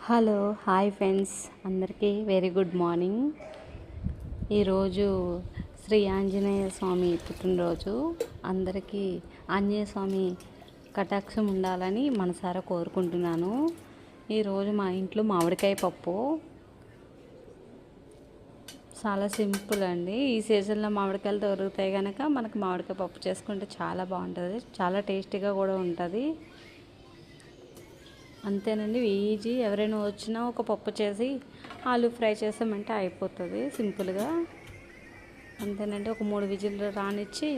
Hello hi friends, అందరికీ very good morning. ఈరోజు శ్రీ ఆంజనేయ స్వామి పుట్టినరోజు. అందరికీ ఆంజనేయ స్వామి కటాక్షం ఉండాలని మనసారా కోరుకుంటున్నాను. ఈరోజు మా ఇంట్లో మామిడికాయ పప్పు చాలా సింపుల్ అండి. ఈ సీజన్లో మామిడికాయలు దొరుకుతాయి కనుక మనకు మామిడికాయ పప్పు చేసుకుంటే చాలా బాగుంటుంది, చాలా టేస్టీగా కూడా ఉంటుంది. అంతేనండి, ఈజీ. ఎవరైనా వచ్చినా ఒక పప్పు చేసి ఆలు ఫ్రై చేసామంటే అయిపోతుంది సింపుల్గా. అంతేనండి, ఒక 3 విజిల్లు రానిచ్చి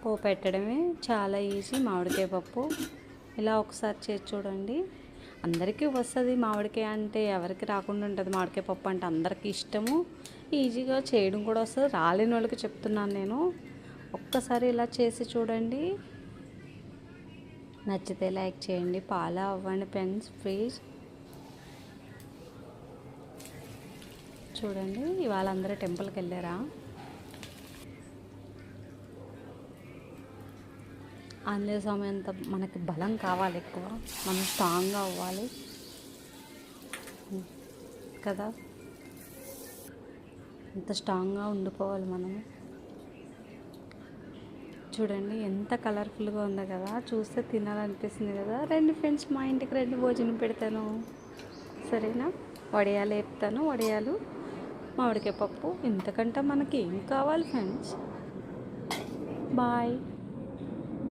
పోపు పెట్టడమే. చాలా ఈజీ మామిడికాయ పప్పు. ఇలా ఒకసారి చేసి చూడండి, అందరికీ వస్తుంది. మామిడికాయ అంటే ఎవరికి రాకుండా ఉంటుంది? మామిడికాయ పప్పు అంటే అందరికీ ఇష్టము, ఈజీగా చేయడం కూడా వస్తుంది. రాలేని వాళ్ళకి చెప్తున్నాను నేను. ఒక్కసారి ఇలా చేసి చూడండి, నచ్చితే లైక్ చేయండి, ఫాలో అవ్వండి ఫ్రెండ్స్ ప్లీజ్. చూడండి, ఇవాళ అందరూ టెంపుల్కి వెళ్ళారా? ఆంజనేయ స్వామి అంత మనకి బలం కావాలి, ఎక్కువ మనం స్ట్రాంగ్గా అవ్వాలి కదా, అంత స్ట్రాంగ్గా ఉండిపోవాలి మనము. చూడండి ఎంత కలర్ఫుల్గా ఉందో కదా, చూస్తే తినాలనిపిస్తుంది కదా. రండి ఫ్రెండ్స్, మా ఇంటికి రండి, భోజనం పెడతాను సరేనా. వడియాలు వేపుతాను, వడియాలు మామిడికాయ పప్పు. ఇంతకంటే మనకి ఏం కావాలి ఫ్రెండ్స్? బాయ్.